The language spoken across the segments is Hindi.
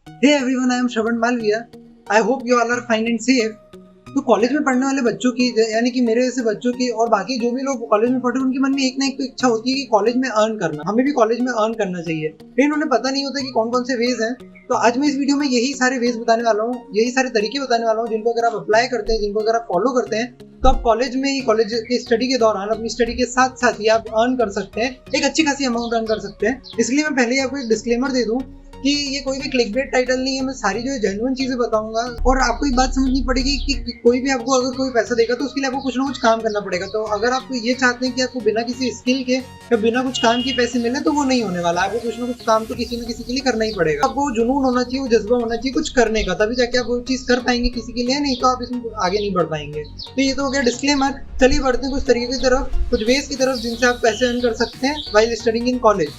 Hey everyone, I am Shravan Malviya. I hope you all are fine and safe. तो कॉलेज में पढ़ने वाले बच्चों की यानी कि मेरे जैसे बच्चों की और बाकी जो भी लोग कॉलेज में पढ़ते हैं उनके मन में एक ना एक तो इच्छा होती है कि कॉलेज में अर्न करना, हमें भी कॉलेज में अर्न करना चाहिए, लेकिन उन्हें पता नहीं होता कि कौन कौन से वेज हैं। तो आज मैं इस वीडियो में यही सारे वेज बताने वाला हूँ, यही सारे तरीके बताने वाला हूँ जिनको अगर आप अप्लाई करते हैं, जिनको अगर आप फॉलो करते हैं तो आप कॉलेज में ही, कॉलेज की स्टडी के दौरान अपनी स्टडी के साथ साथ ही आप अर्न कर सकते हैं, एक अच्छी खासी अमाउंट अर्न कर सकते हैं। इसलिए मैं पहले ही आपको एक डिस्क्लेमर दे दूं कि ये कोई भी क्लिकबेट टाइटल नहीं है, मैं सारी जो है जेन्युइन चीजें बताऊंगा। और आपको एक बात समझनी पड़ेगी कि कोई भी आपको अगर कोई पैसा देगा तो उसके लिए आपको कुछ ना कुछ काम करना पड़ेगा। तो अगर आप ये चाहते हैं कि आपको बिना किसी स्किल के या बिना कुछ काम के पैसे मिले तो वो नहीं होने वाला। आपको कुछ ना कुछ काम तो किसी न किसी के लिए करना ही पड़ेगा। आपको जुनून होना चाहिए, वो जज्बा होना चाहिए कुछ करने का, तभी जाके आप वो चीज कर पाएंगे किसी के लिए, नहीं तो आप इसमें आगे नहीं बढ़ पाएंगे। तो ये तो हो गया डिस्क्लेमर। चलिए बढ़ते हैं कुछ तरीके की तरफ, कुछ वेज की तरफ जिनसे आप पैसे अर्न कर सकते हैं व्हाइल स्टडीइंग इन कॉलेज।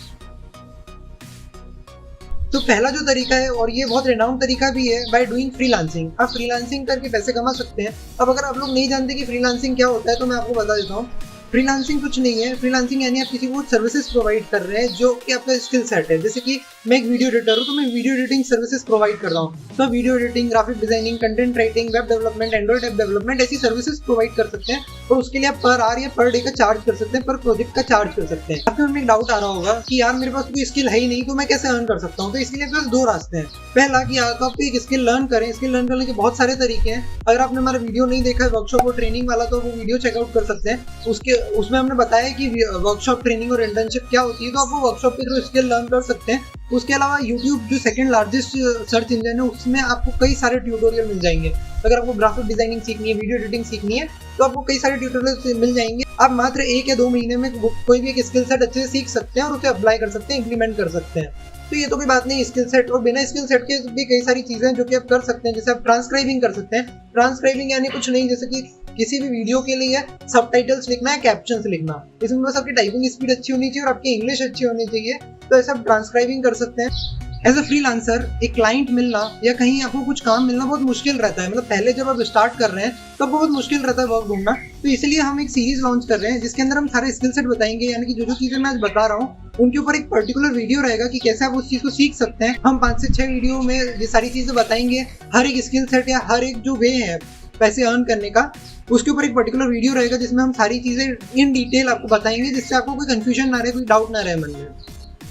तो पहला जो तरीका है, और ये बहुत रिनाउंड तरीका भी है, बाय डूइंग फ्रीलांसिंग। आप फ्रीलांसिंग करके पैसे कमा सकते हैं। अब अगर आप लोग नहीं जानते कि फ्रीलांसिंग क्या होता है तो मैं आपको बता देता हूँ। फ्रीलांसिंग कुछ नहीं है। फ्रीलांसिंग यानी आप किसी को सर्विसेज प्रोवाइड कर रहे हैं जो कि आपका स्किल सेट है। जैसे कि मैं एक वीडियो एडिटर हूँ तो मैं वीडियो एडिटिंग सर्विसेज प्रोवाइड कर रहा हूँ। तो video editing, graphic designing, content writing, web development, Android app development, ऐसी सर्विसेज प्रोवाइड कर सकते हैं। और उसके लिए आप पर आवर या पर डे का चार्ज कर सकते हैं, पर प्रोजेक्ट का चार्ज कर सकते हैं। आपके मन में एक डाउट आ रहा होगा कि यार मेरे पास कोई स्किल है ही नहीं तो मैं कैसे अर्न कर सकता हूँ। तो इसलिए आपके पास दो रास्ते हैं। पहला कि आप एक स्किल लर्न करें। स्किल लर्न करने के बहुत सारे तरीके हैं। अगर आपने हमारा वीडियो नहीं देखा है वर्कशॉप और ट्रेनिंग वाला तो वो वीडियो चेकआउट कर सकते हैं। उसमें हमने बताया कि वर्कशॉप, ट्रेनिंग और इंटर्नशिप क्या होती है, तो आप वो वर्कशॉप के थ्रू स्किल लर्न कर सकते हैं। उसके अलावा YouTube जो सेकंड लार्जेस्ट सर्च इंजन है उसमें आपको कई सारे ट्यूटोरियल मिल जाएंगे। अगर आपको ग्राफिक डिजाइनिंग सीखनी है, वीडियो एडिटिंग सीखनी है तो आपको कई सारे ट्यूटोरियल मिल जाएंगे। आप मात्र 1 या 2 महीने में कोई भी एक स्किल सेट अच्छे से सीख सकते हैं और उसे अप्लाई कर सकते हैं, इंप्लीमेंट कर सकते हैं। तो ये तो कोई बात नहीं स्किल सेट, और बिना स्किल सेट के भी कई सारी चीजें हैं जो कि आप कर सकते हैं। जैसे आप ट्रांसक्राइबिंग कर सकते हैं। ट्रांसक्राइबिंग यानी कुछ नहीं, जैसे कि किसी भी वीडियो के लिए सबटाइटल्स लिखना है, कैप्शंस लिखना। इसमें बस आपकी टाइपिंग स्पीड अच्छी होनी चाहिए और आपकी इंग्लिश अच्छी होनी चाहिए, तो ऐसा आप ट्रांसक्राइबिंग कर सकते हैं। एज अ फ्रीलांसर एक क्लाइंट मिलना या कहीं आपको कुछ काम मिलना बहुत मुश्किल रहता है। मतलब पहले जब आप स्टार्ट कर रहे हैं तो बहुत मुश्किल रहता है वर्क ढूंढना। तो इसलिए हम एक सीरीज लॉन्च कर रहे हैं जिसके अंदर हम सारे स्किल सेट बताएंगे, यानी कि जो जो चीजें मैं आज बता रहा हूँ उनके ऊपर एक पर्टिकुलर वीडियो रहेगा कि कैसे आप उस चीज को सीख सकते हैं। हम 5 से 6 वीडियो में ये सारी चीजें बताएंगे। हर एक स्किल सेट या हर एक जो वे है पैसे अर्न करने का, उसके ऊपर एक पर्टिकुलर वीडियो रहेगा जिसमें हम सारी चीजें इन डिटेल आपको बताएंगे, जिससे आपको कोई कंफ्यूजन ना रहे, कोई डाउट ना रहे मन में।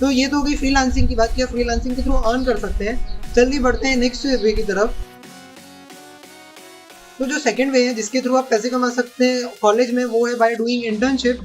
तो ये तो हो गई फ्रीलांसिंग की बात, कि आप फ्रीलांसिंग के थ्रू अर्न कर सकते हैं। जल्दी बढ़ते हैं नेक्स्ट वे की तरफ। तो जो सेकंड वे है जिसके थ्रू आप पैसे कमा सकते हैं कॉलेज में, वो है बाय डूइंग इंटर्नशिप।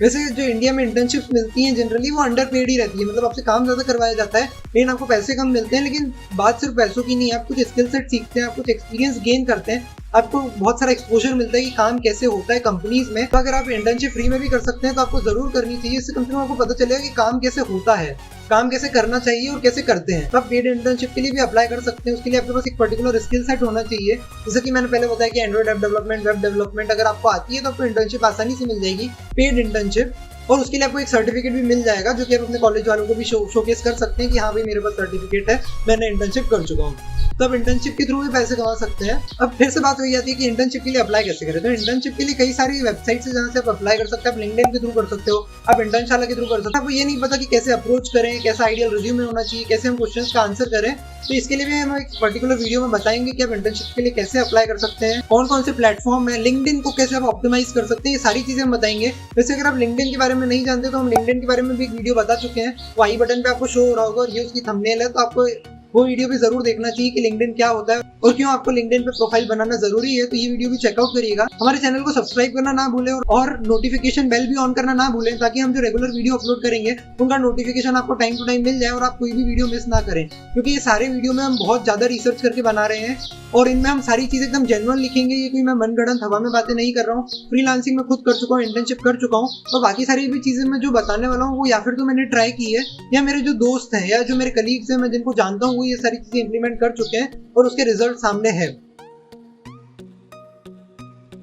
वैसे जो इंडिया में इंटर्नशिप्स मिलती हैं जनरली वो अंडर पेड ही रहती है, मतलब आपसे काम ज़्यादा करवाया जाता है लेकिन आपको पैसे कम मिलते हैं। लेकिन बात सिर्फ पैसों की नहीं है, आप कुछ स्किल सेट सीखते हैं, आप कुछ एक्सपीरियंस गेन करते हैं, आपको बहुत सारा एक्सपोजर मिलता है कि काम कैसे होता है कंपनीज में। तो अगर आप इंटर्नशिप फ्री में भी कर सकते हैं तो आपको जरूर करनी चाहिए। इससे कम से कम आपको पता चलेगा कि काम कैसे होता है, काम कैसे करना चाहिए और कैसे करते हैं। तो आप पेड इंटर्नशिप के लिए भी अप्लाई कर सकते हैं। उसके लिए आपके पास एक पर्टिकुलर स्किल सेट होना चाहिए। जैसे कि मैंने पहले बताया कि Android app development, web development अगर आपको आती है तो आपको इंटर्नशिप आसानी से मिल जाएगी, पेड इंटर्नशिप। और उसके लिए आपको एक सर्टिफिकेट भी मिल जाएगा जो कि आप अपने कॉलेज वालों को भी शोकेस कर सकते हैं कि हाँ भाई मेरे पास सर्टिफिकेट है, मैंने इंटर्नशिप कर चुका हूँ। तो आप इंटर्नशिप के थ्रू भी पैसे कमा सकते हैं। अब फिर से बात हो जाती है कि इंटर्नशिप के लिए अप्लाई कैसे करें। तो इंटर्नशिप के लिए कई सारी वेबसाइट्स है जहाँ से आप अप्लाई कर सकते हैं। आप लिंक्डइन के थ्रू कर सकते हो, आप इंटर्नशाला के थ्रू कर सकते हो। आपको ये नहीं पता कि कैसे अप्रोच करें, कैसा आइडियल रिज्यूमे होना चाहिए, कैसे हम क्वेश्चंस का आंसर करें, तो इसके लिए भी हम एक पर्टिकुलर वीडियो में बताएंगे कि आप इंटर्नशिप के लिए कैसे अप्लाई कर सकते हैं, कौन कौन से प्लेटफॉर्म है, लिंक्डइन को कैसे आप ऑप्टिमाइज कर सकते हैं, ये सारी चीजें हम बताएंगे। वैसे अगर आप लिंक्डइन के बारे में नहीं जानते तो हम लिंक्डइन के बारे में भी एक वीडियो बता चुके हैं, वो आई बटन पे आपको शो हो रहा होगा और ये उसकी थंबनेल है, तो आपको वो वीडियो भी जरूर देखना चाहिए कि लिंक्डइन क्या होता है और क्यों आपको लिंक्डइन पे प्रोफाइल बनाना जरूरी है। तो ये वीडियो भी चेकआउट करिएगा। हमारे चैनल को सब्सक्राइब करना ना भूलें और नोटिफिकेशन बेल भी ऑन करना ना भूलें, ताकि हम जो रेगुलर वीडियो अपलोड करेंगे उनका नोटिफिकेशन आपको टाइम टू टाइम मिल जाए और आप कोई भी वीडियो मिस ना करें। क्योंकि ये सारे वीडियो में हम बहुत ज्यादा रिसर्च करके बना रहे हैं और इनमें हम सारी चीजें एकदम जेन्युइन लिखेंगे। ये कोई मैं मनगढ़ंत हवा में बातें नहीं कर रहा हूँ। फ्रीलांसिंग में खुद कर चुका हूँ, इंटर्नशिप कर चुका हूँ, और बाकी सारी भी चीजें मैं जो बताने वाला हूँ वो या फिर तो मैंने ट्राई की है या मेरे जो दोस्त हैं या जो मेरे कलीग्स हैं मैं जिनको जानता हूँ वो ये सारी चीजें इंप्लीमेंट कर चुके हैं और उसके रिजल्ट सामने है।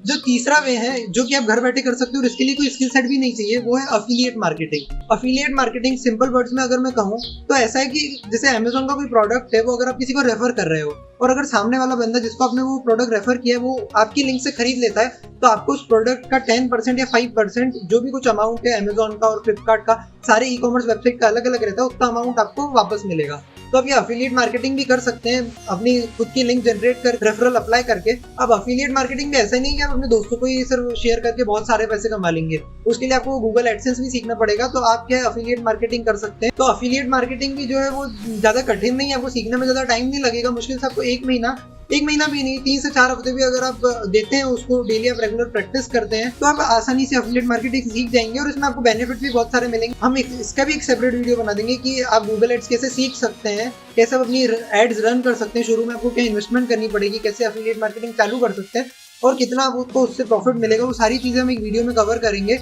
जो तीसरा वे है जो कि आप घर बैठे कर सकते हो और इसके लिए कोई स्किल सेट भी नहीं चाहिए, वो है affiliate marketing. Affiliate marketing simple words में अगर मैं कहूँ तो ऐसा है कि जैसे अमेज़न का कोई प्रोडक्ट है, वो अगर आप किसी को रेफर कर रहे हो और अगर सामने वाला बंदा जिसको आपने वो प्रोडक्ट रेफर किया है वो आपकी लिंक से खरीद लेता है, तो आपको उस प्रोडक्ट का 10% या 5% जो भी कुछ अमाउंट है अमेज़न का और फ्लिपकार्ट का, सारे ई कॉमर्स वेबसाइट का अलग अलग रहता है, उतना अमाउंट आपको वापस मिलेगा। तो आप ये अफिलिएट मार्केटिंग भी कर सकते हैं अपनी खुद की लिंक जनरेट कर रेफरल अप्लाई करके। अब अफिलिएट मार्केटिंग में ऐसा ही नहीं कि आप अपने दोस्तों को ही सिर्फ शेयर करके बहुत सारे पैसे कमा लेंगे, उसके लिए आपको गूगल एडसेंस भी सीखना पड़ेगा। तो आप क्या अफिलिएट मार्केटिंग कर सकते हैं। तो अफिलिएट मार्केटिंग भी जो है वो ज्यादा कठिन नहीं है, आपको सीखने में ज्यादा टाइम नहीं लगेगा, मुश्किल से आपको एक महीना भी नहीं, 3 से 4 हफ्ते भी अगर आप देते हैं उसको, डेली आप रेगुलर प्रैक्टिस करते हैं, तो आप आसानी से अफिलिएट मार्केटिंग सीख जाएंगे और इसमें आपको बेनिफिट भी बहुत सारे मिलेंगे। हम इसका भी एक सेपरेट वीडियो बना देंगे कि आप गूगल एड्स कैसे सीख सकते हैं, कैसे आप अपनी एड्स रन कर सकते हैं, शुरू में आपको क्या इन्वेस्टमेंट करनी पड़ेगी, कैसे अफिलिएट मार्केटिंग चालू कर सकते हैं और कितना आपको उससे प्रॉफिट मिलेगा, वो सारी चीजें हम एक वीडियो में कवर करेंगे।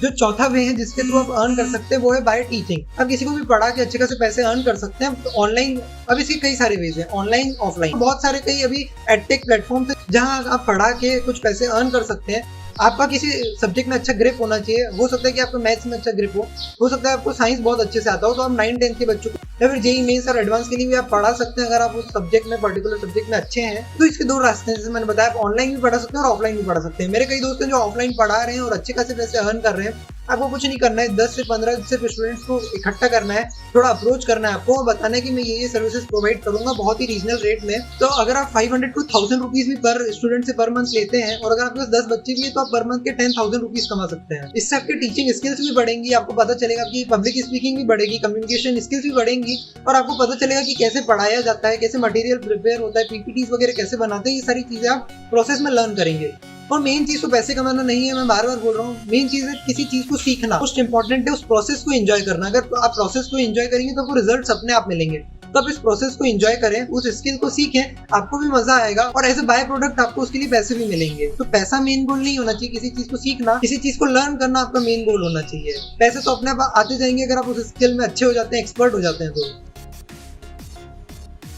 जो चौथा वे है जिसके थ्रू आप अर्न कर सकते हैं वो है बाय टीचिंग। आप किसी को भी पढ़ा के अच्छे खासे पैसे अर्न कर सकते हैं। तो ऑनलाइन अब इसके कई सारे वेज हैं, ऑनलाइन ऑफलाइन, बहुत सारे कई अभी एडटेक प्लेटफॉर्म है जहां आप पढ़ा के कुछ पैसे अर्न कर सकते हैं। आपका किसी सब्जेक्ट में अच्छा ग्रिप होना चाहिए, हो सकता है कि आपको मैथ्स में अच्छा ग्रिप हो सकता है आपको साइंस बहुत अच्छे से आता हो, तो आप 9-10 के बच्चों को या फिर जेईई मेंस और एडवांस के लिए भी आप पढ़ा सकते हैं। अगर आप उस सब्जेक्ट में पर्टिकुलर सब्जेक्ट में अच्छे हैं तो इसके 2 रास्ते हैं, जैसे मैंने बताया, आप ऑनलाइन भी पढ़ा सकते हैं और ऑफलाइन भी पढ़ा सकते हैं। मेरे कई दोस्त हैं जो ऑफलाइन पढ़ा रहे हैं और अच्छे खासे पैसे अर्न कर रहे हैं। आपको कुछ नहीं करना है, 10 से 15 सिर्फ स्टूडेंट्स को इकट्ठा करना है, थोड़ा अप्रोच करना है आपको और बताना है कि मैं ये सर्विसेज प्रोवाइड करूंगा बहुत ही रीजनल रेट में। तो अगर आप 500 to 1000 रुपीज भी पर स्टूडेंट से पर मंथ लेते हैं और अगर आपके पास 10 बच्चे भी है तो आप पर मंथ के 10,000 रुपीज कमा सकते हैं। इससे आपकी टीचिंग स्किल्स भी बढ़ेंगी, आपको पता चलेगा कि पब्लिक स्पीकिंग भी बढ़ेगी, कम्युनिकेशन स्किल्स भी बढ़ेंगी और आपको पता चलेगा कि कैसे पढ़ाया जाता है, कैसे मटेरियल प्रिपेयर होता है, पीपीटीज वगैरह कैसे बनाते हैं, ये सारी चीजें आप प्रोसेस में लर्न करेंगे। और मेन चीज तो पैसे कमाना नहीं है, मैं बार बार बोल रहा हूँ, मेन चीज है किसी चीज को सीखना। मोस्ट इंपॉर्टेंट है उस प्रोसेस को एंजॉय करना। अगर आप प्रोसेस को एंजॉय करेंगे तो आपको रिजल्ट्स अपने आप मिलेंगे। तो आप इस प्रोसेस को एंजॉय करें, उस स्किल को सीखें, आपको भी मजा आएगा और एज ए बाय प्रोडक्ट आपको उसके लिए पैसे भी मिलेंगे। तो पैसा मेन गोल नहीं होना चाहिए, किसी चीज को सीखना, किसी चीज को लर्न करना आपका मेन गोल होना चाहिए। पैसे तो अपने आप आते जाएंगे अगर आप उस स्किल में अच्छे हो जाते हैं, एक्सपर्ट हो जाते हैं। तो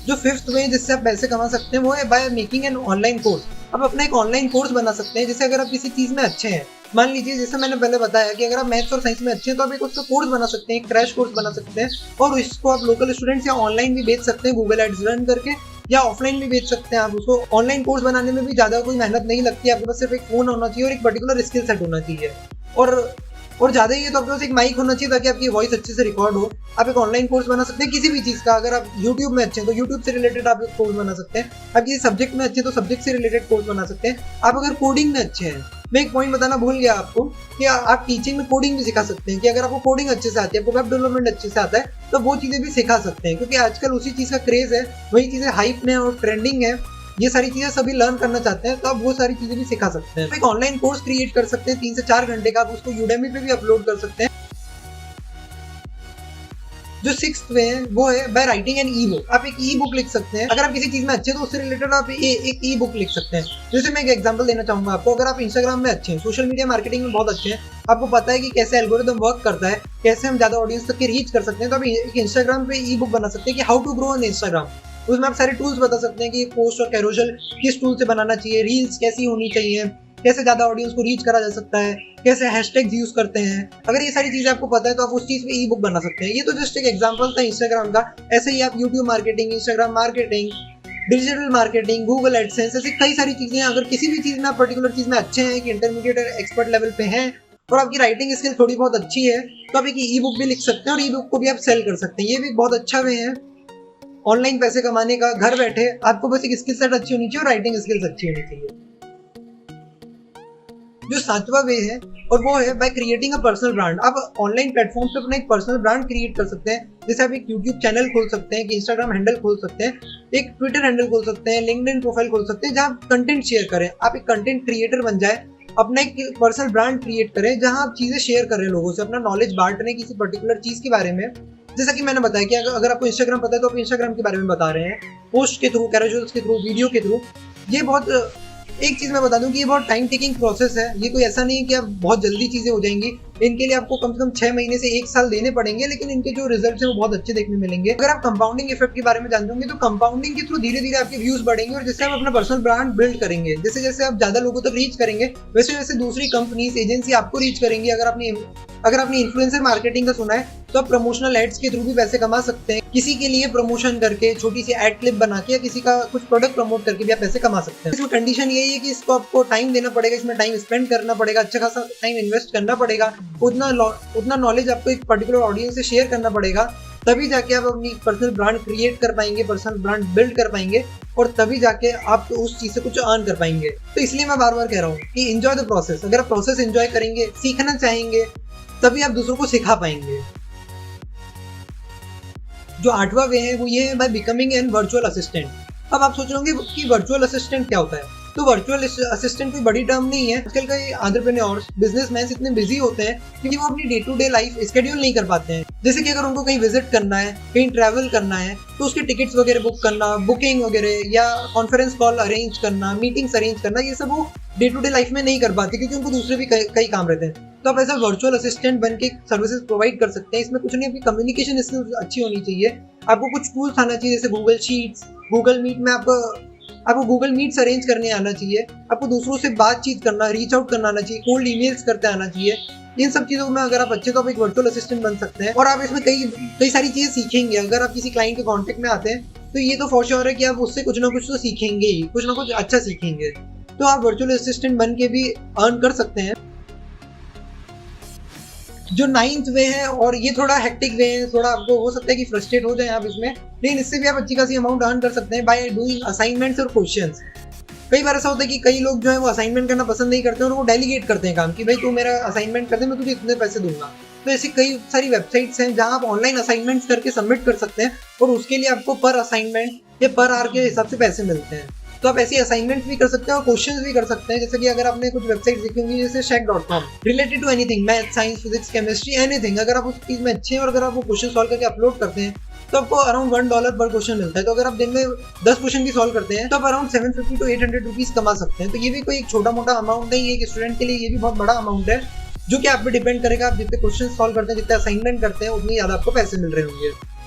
जो 5th वे जिससे आप पैसे कमा सकते हैं वो है by making an online course. आप अपना एक ऑनलाइन कोर्स बना सकते हैं। जैसे अगर आप किसी चीज में अच्छे हैं, मान लीजिए जैसे मैंने पहले बताया कि अगर आप मैथ्स और साइंस में अच्छे हैं तो आप एक उसका कोर्स बना सकते हैं, एक क्रैश कोर्स बना सकते हैं और इसको आप लोकल स्टूडेंट्स या ऑनलाइन भी बेच सकते हैं गूगल एड्स रन करके, या ऑफलाइन भी बेच सकते हैं आप उसको। ऑनलाइन कोर्स बनाने में भी ज्यादा कोई मेहनत नहीं लगती है, आपके पास सिर्फ एक फोन होना चाहिए और एक पर्टिकुलर स्किल सेट होना चाहिए और ज्यादा ही है तो आपके पास एक माइक होना चाहिए ताकि आपकी वॉइस अच्छे से रिकॉर्ड हो। आप एक ऑनलाइन कोर्स बना सकते हैं किसी भी चीज का। अगर आप यूट्यूब में अच्छे हैं तो यूट्यूब से रिलेटेड आप एक कोर्स बना सकते हैं। आप किसी सब्जेक्ट में अच्छे हैं तो सब्जेक्ट से रिलेटेड कोर्स बना सकते हैं। आप अगर कोडिंग में अच्छे हैं, मैं एक पॉइंट बताना भूल गया आपको कि आप टीचिंग में कोडिंग भी सिखा सकते हैं, कि अगर आपको कोडिंग अच्छे से आती है, आपको वेब डेवलपमेंट अच्छे से आता है, तो वो चीजें भी सिखा सकते हैं, क्योंकि आजकल उसी चीज का क्रेज है, वही चीजें हाइप में और ट्रेंडिंग है, ये सारी चीजें सभी लर्न करना चाहते हैं, तो आप वो सारी चीजें भी सिखा सकते हैं। एक ऑनलाइन कोर्स क्रिएट कर सकते हैं 3 से 4 घंटे का, आप उसको यूडेमी पे भी अपलोड कर सकते हैं। जो 6th वे है वो है by writing an e book. आप एक ई बुक लिख सकते हैं। अगर आप किसी चीज में अच्छे हैं तो उससे रिलेटेड आप एक ई बुक लिख सकते हैं। जैसे मैं एक एग्जांपल देना चाहूंगा आपको, अगर आप इंस्टाग्राम में अच्छे हैं, सोशल मीडिया मार्केटिंग में बहुत अच्छे हैं, आपको पता है कि कैसे एल्गोरिदम वर्क करता है, कैसे हम ज्यादा ऑडियंस तक के रीच कर सकते हैं, तो आप एक इंस्टाग्राम पे ई बुक बना सकते हैं कि how to grow on Instagram. उसमें आप सारे टूल्स बता सकते हैं कि पोस्ट और कैरोसेल किस टूल से बनाना चाहिए, रील्स कैसी होनी चाहिए, कैसे ज्यादा ऑडियंस को रीच करा जा सकता है, कैसे हैशटैग्स यूज करते हैं। अगर ये सारी चीजें आपको पता है तो आप उस चीज पे ई बुक बना सकते हैं। ये तो जस्ट एक एग्जांपल था इंस्टाग्राम का। ऐसे ही आप YouTube marketing, Instagram marketing, digital marketing, Google AdSense, ऐसी कई सारी चीजें, अगर किसी भी चीज में आप पर्टिकुलर चीज में अच्छे हैं कि इंटरमीडिएट एक्सपर्ट लेवल पे हैं और आपकी राइटिंग स्किल थोड़ी बहुत अच्छी है, तो आप एक ई बुक भी लिख सकते हैं और ई बुक को भी आप सेल कर सकते हैं। ये भी बहुत अच्छा वे है ऑनलाइन पैसे कमाने का, घर बैठे। आपको बस एक स्किल सेट अच्छी होनी चाहिए और राइटिंग स्किल्स अच्छी होनी चाहिए। जो 7वां वे है और वो है by creating a personal brand. आप ऑनलाइन प्लेटफॉर्म पे अपना एक पर्सनल ब्रांड क्रिएट कर सकते हैं। जैसे आप एक यूट्यूब चैनल खोल सकते हैं, एक इंस्टाग्राम हैंडल खोल सकते हैं, एक ट्विटर हैंडल खोल सकते हैं, लिंक्डइन प्रोफाइल खोल सकते हैं, जहाँ आप कंटेंट शेयर करें। आप एक कंटेंट क्रिएटर बन जाए, अपना एक पर्सनल ब्रांड क्रिएट करें जहाँ आप चीजें शेयर कर रहे हैं लोगों से, अपना नॉलेज बांट रहे हैं किसी पर्टिकुलर चीज के बारे में। जैसा कि मैंने बताया कि अगर आपको इंस्टाग्राम पता है तो आप इंस्टाग्राम के बारे में बता रहे हैं, पोस्ट के थ्रू, कैरोसेल्स के थ्रू, वीडियो के थ्रू। ये बहुत एक चीज मैं बता दूं कि ये बहुत टाइम टेकिंग प्रोसेस है। ये कोई ऐसा नहीं है कि आप बहुत जल्दी चीजें हो जाएंगी। इनके लिए आपको कम से कम 6 महीने से 1 साल देने पड़ेंगे, लेकिन इनके जो रिजल्ट है वो बहुत अच्छे देखने मिलेंगे। अगर आप कंपाउंडिंग इफेक्ट के बारे में जानते होंगे तो कंपाउंडिंग के थ्रू धीरे धीरे आपके व्यूज बढ़ेंगे और जिससे आप अपना पर्सनल ब्रांड बिल्ड करेंगे। जैसे जैसे आप ज्यादा लोगों तक रीच करेंगे वैसे वैसे दूसरी कंपनीज एजेंसी आपको रीच करेंगी। अगर आपने इन्फ्लुएंसर मार्केटिंग का सुना है तो आप प्रमोशनल एड्स के थ्रू भी पैसे कमा सकते हैं। किसी के लिए प्रमोशन करके, छोटी सी एड क्लिप बना के या किसी का कुछ प्रोडक्ट प्रमोट करके भी आप पैसे कमा सकते हैं। इसमें कंडीशन यही है कि इसको आपको टाइम देना पड़ेगा, इसमें टाइम स्पेंड करना पड़ेगा, अच्छा खासा टाइम इन्वेस्ट करना पड़ेगा, उतना नॉलेज आपको एक पर्टिकुलर ऑडियंस से शेयर करना पड़ेगा, तभी जाके आप अपनी पर्सनल ब्रांड क्रिएट कर पाएंगे, पर्सनल ब्रांड बिल्ड कर पाएंगे और तभी जाके आप उस चीज से कुछ अर्न कर पाएंगे। तो इसलिए मैं बार बार कह रहा हूँ कि एंजॉय द प्रोसेस। अगर आप प्रोसेस एंजॉय करेंगे, सीखना चाहेंगे, तभी आप दूसरों को सिखा पाएंगे। जो 8वां वे है वो ये है by becoming an virtual assistant. अब आप सोच रहे होंगे कि वर्चुअल असिस्टेंट क्या होता है। तो वर्चुअल असिस्टेंट कोई बड़ी टर्म नहीं है। आजकल के एंटरप्रेन्योर्स, बिजनेसमैन इतने बिजी होते हैं क्योंकि वो अपनी day to day life schedule नहीं कर पाते हैं। जैसे कि अगर उनको कहीं विजिट करना है, कहीं ट्रैवल करना है, तो उसके टिकट्स वगैरह बुक करना, बुकिंग वगैरह या कॉन्फ्रेंस कॉल अरेंज करना, मीटिंग्स अरेंज करना, ये सब वो डे टू डे लाइफ में नहीं कर पाते क्योंकि उनको दूसरे भी कई काम रहते हैं। तो आप ऐसा वर्चुअल असिस्टेंट बन के सर्विसेज प्रोवाइड कर सकते हैं। इसमें कुछ नहीं, आपकी कम्युनिकेशन स्किल्स अच्छी होनी चाहिए, आपको कुछ टूल्स आना चाहिए जैसे गूगल शीट्स, गूगल मीट में आपको गूगल मीट्स अरेंज करने आना चाहिए, आपको दूसरों से बातचीत करना, रीच आउट करना आना चाहिए, कोल्ड ईमेल्स करते आना चाहिए। इन सब चीज़ों में अगर आप अच्छे तो आप एक वर्चुअल असिस्टेंट बन सकते हैं और आप इसमें कई सारी चीज़ें सीखेंगे। अगर आप किसी क्लाइंट के कॉन्टेक्ट में आते हैं तो ये तो फॉर श्योर है कि आप उससे कुछ ना कुछ तो सीखेंगे ही, कुछ ना कुछ अच्छा सीखेंगे। तो आप वर्चुअल असिस्टेंट बन के भी अर्न कर सकते हैं। जो 9th वे है और ये थोड़ा हेक्टिक वे है, थोड़ा आपको हो सकता है कि फ्रस्ट्रेट हो जाए आप इसमें, लेकिन इससे भी आप अच्छी खासी अमाउंट अर्न कर सकते हैं बाय डूइंग असाइनमेंट्स और क्वेश्चंस। कई बार ऐसा होता है कि कई लोग जो है वो असाइनमेंट करना पसंद नहीं करते और वो डेलीगेट करते हैं काम कि भाई तू मेरा असाइनमेंट कर दे, मैं तुझे इतने पैसे दूंगा। तो ऐसी कई सारी वेबसाइट्स हैं जहां आप ऑनलाइन असाइनमेंट्स करके सबमिट कर सकते हैं और उसके लिए आपको पर असाइनमेंट या पर आवर के हिसाब से पैसे मिलते हैं। तो आप ऐसी असाइनमेंट्स भी कर सकते हैं और क्वेश्चंस भी कर सकते हैं। जैसे कि अगर आपने कुछ वेबसाइट देखी होंगी जैसे शेक.com, related to anything, math, science, physics, chemistry, anything, अगर आप उस चीज में अच्छे हैं और अगर आप वो क्वेश्चन सॉल्व करके अपलोड करते हैं तो आपको अराउंड $1 पर क्वेश्चन मिलता है। तो अगर आप दिन में 10 क्वेश्चन भी सॉल्व करते हैं तो आप अराउंड 750 to 800 रुपीज कमा सकते हैं। तो ये भी कोई एक छोटा मोटा अमाउंट नहीं है, एक स्टूडेंट के लिए ये भी बहुत बड़ा अमाउंट है, जो कि आप पे डिपेंड करेगा। आप जितने क्वेश्चन सॉल्व करते हैं, जितने असाइनमेंट करते हैं, उतनी ज्यादा आपको पैसे मिल रहे होंगे।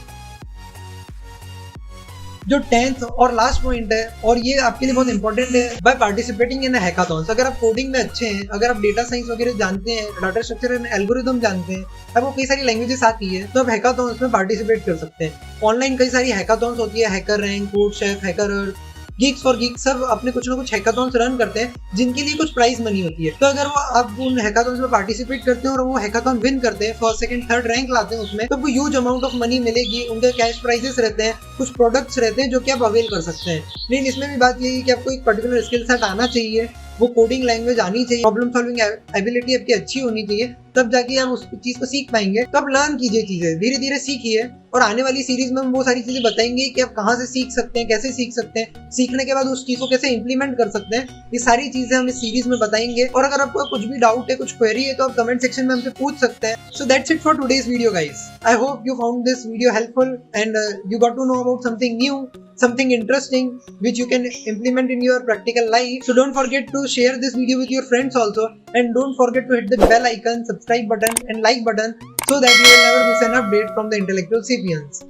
जो 10th और लास्ट पॉइंट है और ये आपके लिए बहुत इंपॉर्टेंट है, बाय पार्टिसिपेटिंग इन हैकाथॉन्स। अगर आप कोडिंग में अच्छे हैं, अगर आप डेटा साइंस वगैरह जानते हैं, डाटा स्ट्रक्चर एंड एल्गोरिथम जानते हैं, आपको कई सारी लैंग्वेजेस आती है, तो आप हैकाथॉन्स में पार्टिसिपेट कर सकते हैं। ऑनलाइन कई सारी हैकाथॉन्स होती है, hacker rank, code chef, hacker Geeks for Geeks, सब अपने कुछ ना कुछ हैकाथॉन्स रन करते हैं जिनके लिए कुछ प्राइज मनी होती है। तो अगर वो आप उन हैकाथॉन्स में पार्टिसिपेट करते हैं और वो हैकाथॉन विन करते हैं, फर्स्ट सेकंड थर्ड रैंक लाते हैं उसमें, तो आपको ह्यूज अमाउंट ऑफ मनी मिलेगी। उनके कैश प्राइजेस रहते हैं, कुछ प्रोडक्ट्स रहते हैं जो कि आप अवेल कर सकते हैं। लेकिन इसमें भी बात यही है कि आपको एक पर्टिकुलर स्किल सेट आना चाहिए, वो कोडिंग लैंग्वेज आनी चाहिए, प्रॉब्लम सॉल्विंग एबिलिटी आपकी अच्छी होनी चाहिए, तब जाके आप उस चीज को सीख पाएंगे। तो आप लर्न कीजिए चीजें, धीरे धीरे सीखिए और आने वाली सीरीज में हम वो सारी चीजें बताएंगे कि आप कहाँ से सीख सकते हैं, कैसे सीख सकते हैं, सीखने के बाद उस चीज को कैसे इंप्लीमेंट कर सकते हैं। ये सारी चीजें हम इस सीरीज में बताएंगे और अगर आपको कुछ भी डाउट है, कुछ क्वेरी है, तो आप कमेंट सेक्शन में हमसे पूछ सकते हैं। So that's it for today's video guys. I hope you found this video helpful and you got to know about something new, something interesting which you can implement in your practical life. So don't forget to share this video with your friends also, and don't forget to hit the bell icon, subscribe button and like button so that you will never miss an update from the Intellectual Sapiens.